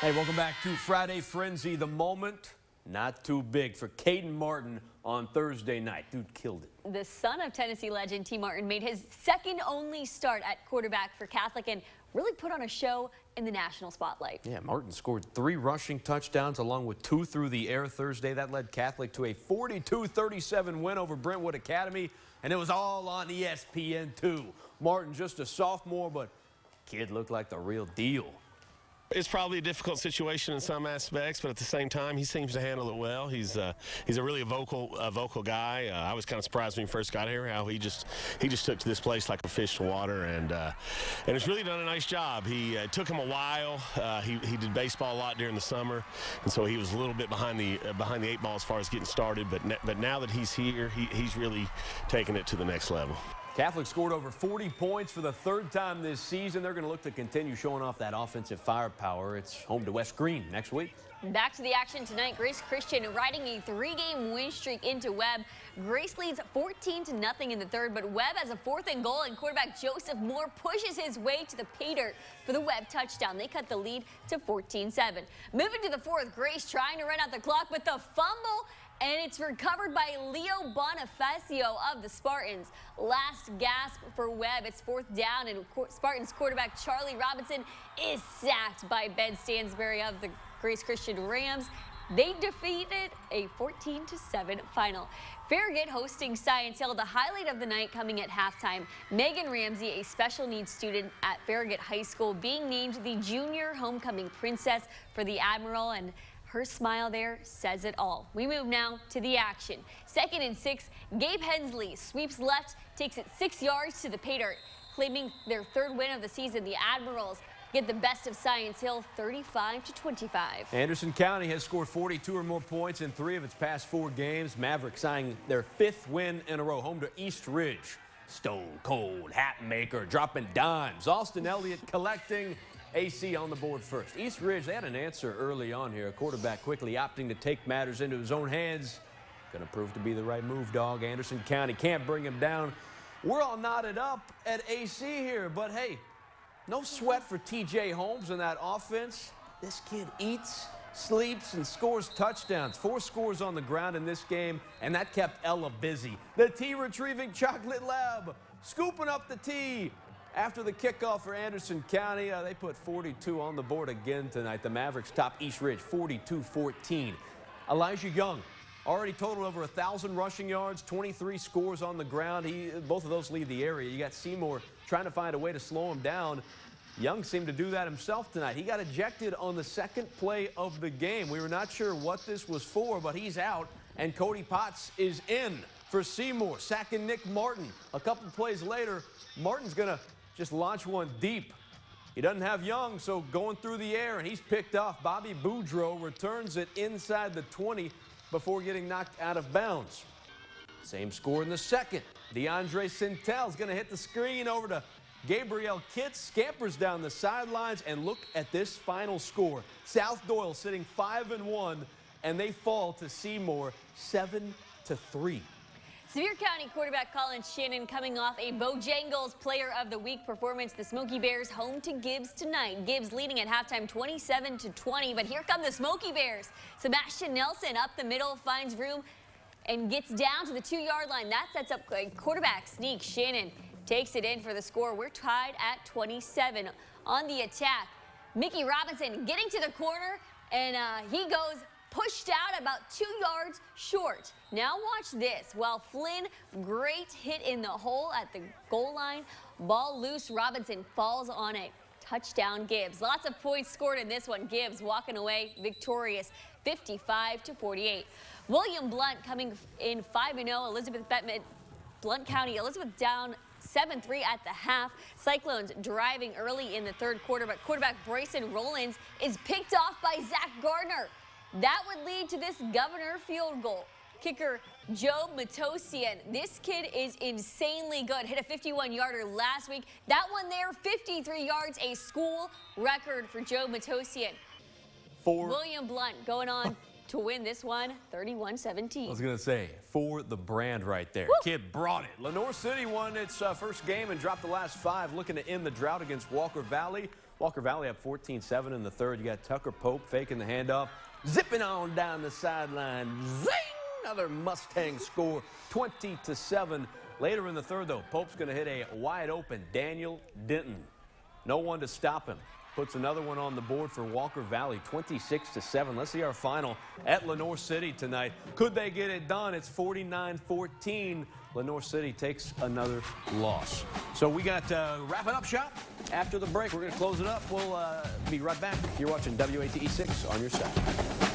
Hey, welcome back to Friday Frenzy. The moment, not too big for Caden Martin on Thursday night. Dude killed it. The son of Tennessee legend T. Martin made his second only start at quarterback for Catholic and really put on a show in the national spotlight. Yeah, Martin scored 3 rushing touchdowns along with 2 through the air Thursday. That led Catholic to a 42-37 win over Brentwood Academy, and it was all on ESPN2. Martin, just a sophomore, but kid looked like the real deal. It's probably a difficult situation in some aspects, but at the same time, he seems to handle it well. He's a really vocal guy. I was kind of surprised when he first got here how he just took to this place like a fish to water, and it's really done a nice job. It took him a while. He did baseball a lot during the summer, and so he was a little bit behind the 8 ball as far as getting started. But now that he's here, he's really taken it to the next level. Catholic scored over 40 points for the 3rd time this season. They're going to look to continue showing off that offensive firepower. It's home to West Green next week. Back to the action tonight. Grace Christian riding a 3-game win streak into Webb. Grace leads 14-0 in the 3rd, but Webb has a 4th and goal, and quarterback Joseph Moore pushes his way to the pay dirt for the Webb touchdown. They cut the lead to 14-7. Moving to the 4th, Grace trying to run out the clock with the fumble, and it's recovered by Leo Bonifacio of the Spartans. Last gasp for Webb. It's 4th down, and Spartans quarterback Charlie Robinson is sacked by Ben Stansbury of the Grace Christian Rams. They defeated a 14-7 final. Farragut hosting Science Hill. The highlight of the night coming at halftime. Megan Ramsey, a special needs student at Farragut High School, being named the junior homecoming princess for the Admiral, and her smile there says it all. We move now to the action. 2nd and 6, Gabe Hensley sweeps left, takes it 6 yards to the pay dirt. Claiming their 3rd win of the season, the Admirals get the best of Science Hill 35-25. Anderson County has scored 42 or more points in 3 of its past 4 games. Mavericks signing their 5th win in a row, home to East Ridge. Stone Cold Hat Maker dropping dimes. Austin Elliott collecting. AC on the board first. East Ridge, they had an answer early on here. A quarterback quickly opting to take matters into his own hands. Going to prove to be the right move, dog. Anderson County can't bring him down. We're all knotted up at AC here, but hey, no sweat for TJ Holmes in that offense. This kid eats, sleeps, and scores touchdowns. 4 scores on the ground in this game, and that kept Ella busy. The tea retrieving chocolate lab, scooping up the tea. After the kickoff for Anderson County, they put 42 on the board again tonight. The Mavericks top East Ridge 42-14. Elijah Young already totaled over 1,000 rushing yards, 23 scores on the ground. Both of those lead the area. You got Seymour trying to find a way to slow him down. Young seemed to do that himself tonight. He got ejected on the 2nd play of the game. We were not sure what this was for, but he's out, and Cody Potts is in for Seymour, sacking Nick Martin. A couple plays later, Martin's going to just launch one deep. He doesn't have Young, so going through the air, and he's picked off. Bobby Boudreaux returns it inside the 20 before getting knocked out of bounds. Same score in the 2nd. DeAndre Sintel's going to hit the screen over to Gabriel Kitts, scampers down the sidelines, and look at this final score. South Doyle sitting 5-1, and they fall to Seymour 7-3. Sevier County quarterback Colin Shannon coming off a Bojangles Player of the Week performance. The Smoky Bears home to Gibbs tonight. Gibbs leading at halftime 27-20, but here come the Smoky Bears. Sebastian Nelson up the middle, finds room and gets down to the 2-yard line. That sets up a quarterback sneak. Shannon takes it in for the score. We're tied at 27. On the attack, Mickey Robinson getting to the corner, and he goes pushed out about 2 yards short. Now watch this. While Flynn, great hit in the hole at the goal line. Ball loose. Robinson falls on it. Touchdown Gibbs. Lots of points scored in this one. Gibbs walking away victorious 55-48. William Blunt coming in 5-0. Elizabeth Bettman, Blunt County, Elizabeth down 7-3 at the half. Cyclones driving early in the 3rd quarter, but quarterback Bryson Rollins is picked off by Zach Gardner. That would lead to this Governor field goal. Kicker Joe Matosian. This kid is insanely good. Hit a 51-yarder last week. That one there, 53 yards, a school record for Joe Matosian. William Blunt going on to win this one 31-17. I was going to say, for the brand right there. Woo! Kid brought it. Lenoir City won its first game and dropped the last 5, looking to end the drought against Walker Valley. Walker Valley up 14-7 in the third. You got Tucker Pope faking the handoff, zipping on down the sideline. Zing! Another Mustang score, 20-7. Later in the third, though, Pope's going to hit a wide-open Daniel Denton. No one to stop him. Puts another one on the board for Walker Valley, 26-7. Let's see our final at Lenoir City tonight. Could they get it done? It's 49-14. Lenoir City takes another loss. So we got wrapping up shop. After the break, we're going to close it up. We'll be right back. You're watching WATE 6 on your side.